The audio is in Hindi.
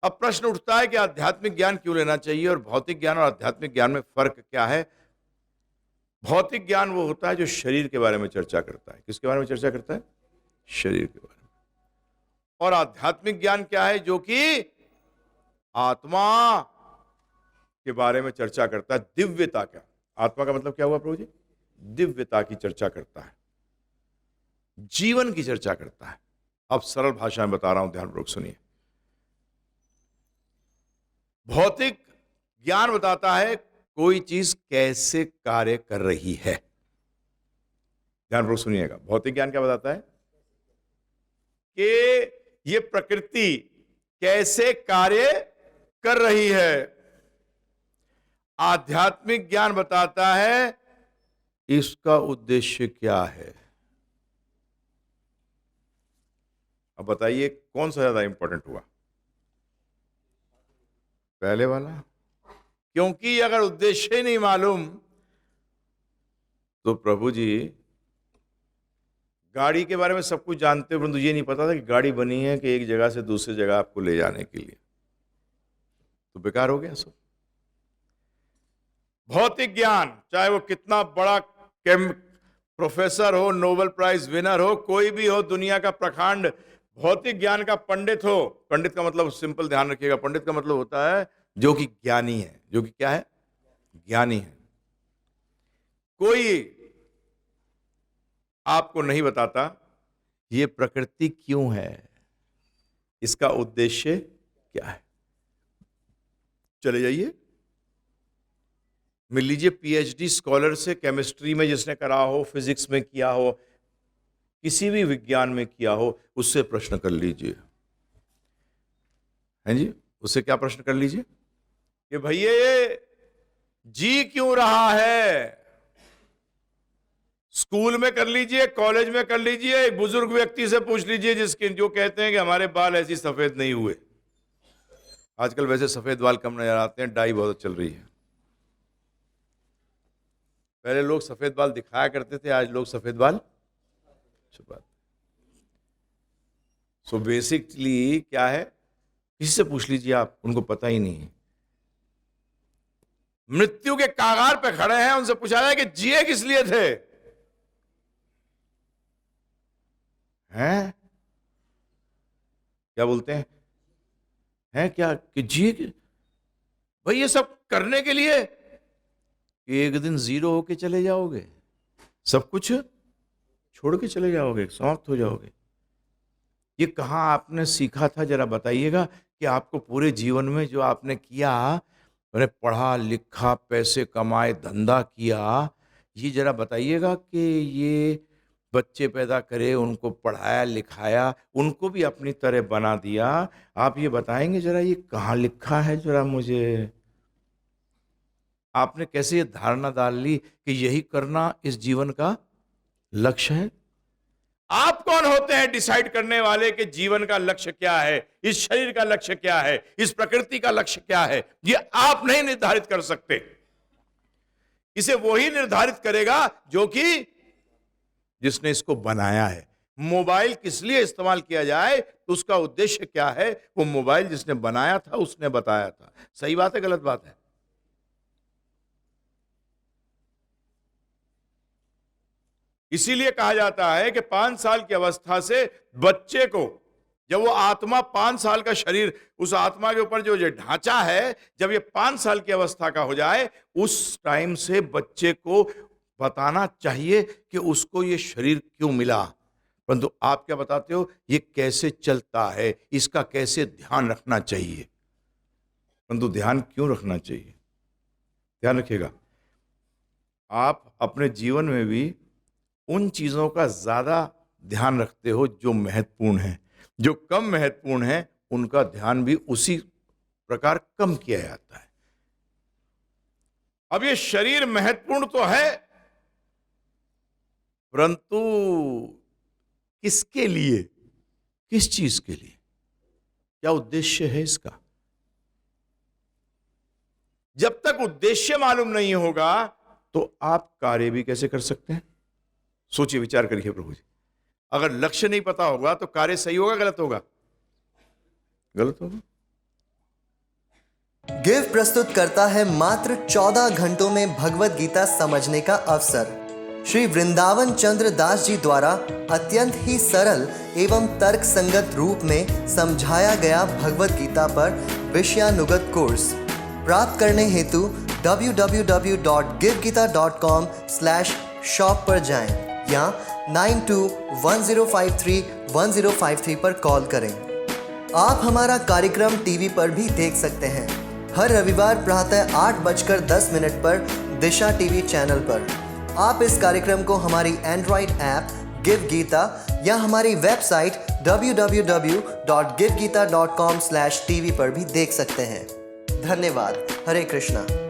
अब प्रश्न उठता है कि आध्यात्मिक ज्ञान क्यों लेना चाहिए और भौतिक ज्ञान और आध्यात्मिक ज्ञान में फर्क क्या है। भौतिक ज्ञान वो होता है जो शरीर के बारे में चर्चा करता है। किसके बारे में चर्चा करता है? शरीर के बारे में। और आध्यात्मिक ज्ञान क्या है? जो कि आत्मा के बारे में चर्चा करता है। दिव्यता क्या? आत्मा का मतलब क्या हुआ प्रभु जी? दिव्यता की चर्चा करता है, जीवन की चर्चा करता है। अब सरल भाषा में बता रहा हूं, ध्यानपूर्वक सुनिए। भौतिक ज्ञान बताता है कोई चीज कैसे कार्य कर रही है। ध्यानपूर्वक सुनिएगा। भौतिक ज्ञान क्या बताता है? कि ये प्रकृति कैसे कार्य कर रही है। आध्यात्मिक ज्ञान बताता है इसका उद्देश्य क्या है। अब बताइए कौन सा ज्यादा इंपॉर्टेंट हुआ? पहले वाला। क्योंकि अगर उद्देश्य ही नहीं मालूम तो प्रभु जी गाड़ी के बारे में सब कुछ जानते हो, परंतु ये नहीं पता था कि गाड़ी बनी है कि एक जगह से दूसरी जगह आपको ले जाने के लिए, तो बेकार हो गया सब। भौतिक ज्ञान चाहे वो कितना बड़ा प्रोफेसर हो, नोबेल प्राइज विनर हो, कोई भी हो, दुनिया का प्रखंड भौतिक ज्ञान का पंडित हो। पंडित का मतलब सिंपल ध्यान रखिएगा, पंडित का मतलब होता है जो कि ज्ञानी है। जो कि क्या है? ज्ञानी है। कोई आपको नहीं बताता ये प्रकृति क्यों है, इसका उद्देश्य क्या है। चले जाइए, मिल लीजिए पीएचडी स्कॉलर से, केमिस्ट्री में जिसने करा हो, फिजिक्स में किया हो, किसी भी विज्ञान में किया हो, उससे प्रश्न कर लीजिए। हैं जी? उससे क्या प्रश्न कर लीजिए कि भैया ये जी क्यों रहा है। स्कूल में कर लीजिए, कॉलेज में कर लीजिए, एक बुजुर्ग व्यक्ति से पूछ लीजिए जिसके जो कहते हैं कि हमारे बाल ऐसी सफेद नहीं हुए। आजकल वैसे सफेद बाल कम नजर आते हैं, डाई बहुत चल रही है। पहले लोग सफेद बाल दिखाया करते थे, आज लोग सफेद बाल छुपाते। सो बेसिकली क्या है, किसी से पूछ लीजिए आप, उनको पता ही नहीं है। मृत्यु के कागार पे खड़े हैं, उनसे पूछा जाए कि जिए किस लिए थे, हैं क्या बोलते हैं? हैं क्या कि जिए भाई ये सब करने के लिए कि एक दिन जीरो होके चले जाओगे, सब कुछ छोड़ के चले जाओगे, समाप्त हो जाओगे। ये कहाँ आपने सीखा था, जरा बताइएगा। कि आपको पूरे जीवन में जो आपने किया, मैंने पढ़ा लिखा, पैसे कमाए, धंधा किया, ये जरा बताइएगा कि ये बच्चे पैदा करे, उनको पढ़ाया लिखाया, उनको भी अपनी तरह बना दिया, आप ये बताएंगे जरा ये कहाँ लिखा है जरा मुझे। आपने कैसे ये धारणा डाल ली कि यही करना इस जीवन का लक्ष्य है? आप कौन होते हैं डिसाइड करने वाले कि जीवन का लक्ष्य क्या है, इस शरीर का लक्ष्य क्या है, इस प्रकृति का लक्ष्य क्या है? ये आप नहीं निर्धारित कर सकते। इसे वही निर्धारित करेगा जो कि जिसने इसको बनाया है। मोबाइल किस लिए इस्तेमाल किया जाए, उसका उद्देश्य क्या है, वो मोबाइल जिसने बनाया था उसने बताया था। सही बात है, गलत बात है? इसीलिए कहा जाता है कि 5 साल की अवस्था से बच्चे को, जब वो आत्मा 5 साल का शरीर, उस आत्मा के ऊपर जो ढांचा है, जब ये 5 साल की अवस्था का हो जाए, उस टाइम से बच्चे को बताना चाहिए कि उसको ये शरीर क्यों मिला। परंतु आप क्या बताते हो? ये कैसे चलता है, इसका कैसे ध्यान रखना चाहिए। परंतु ध्यान क्यों रखना चाहिए? ध्यान रखिएगा, आप अपने जीवन में भी उन चीजों का ज्यादा ध्यान रखते हो जो महत्वपूर्ण है। जो कम महत्वपूर्ण है उनका ध्यान भी उसी प्रकार कम किया जाता है। अब ये शरीर महत्वपूर्ण तो है, परंतु किसके लिए, किस चीज के लिए, क्या उद्देश्य है इसका? जब तक उद्देश्य मालूम नहीं होगा तो आप कार्य भी कैसे कर सकते हैं? सोचिए, विचार करिए प्रभु जी। अगर लक्ष्य नहीं पता होगा तो कार्य सही होगा, गलत होगा? गलत होगा। गिव प्रस्तुत करता है मात्र 14 घंटों में भगवत गीता समझने का अवसर। श्री वृंदावन चंद्र दास जी द्वारा अत्यंत ही सरल एवं तर्क संगत रूप में समझाया गया भगवत गीता पर विषयानुगत कोर्स प्राप्त करने हेतु www.givegita.com/shop पर जाएं या 9210531053 पर कॉल करें। आप हमारा कार्यक्रम टीवी पर भी देख सकते हैं हर रविवार प्रातः 8:10 पर दिशा टीवी चैनल पर। आप इस कार्यक्रम को हमारी एंड्रॉइड ऐप गिव गीता या हमारी वेबसाइट www.givegita.com/tv पर भी देख सकते हैं। धन्यवाद। हरे कृष्णा।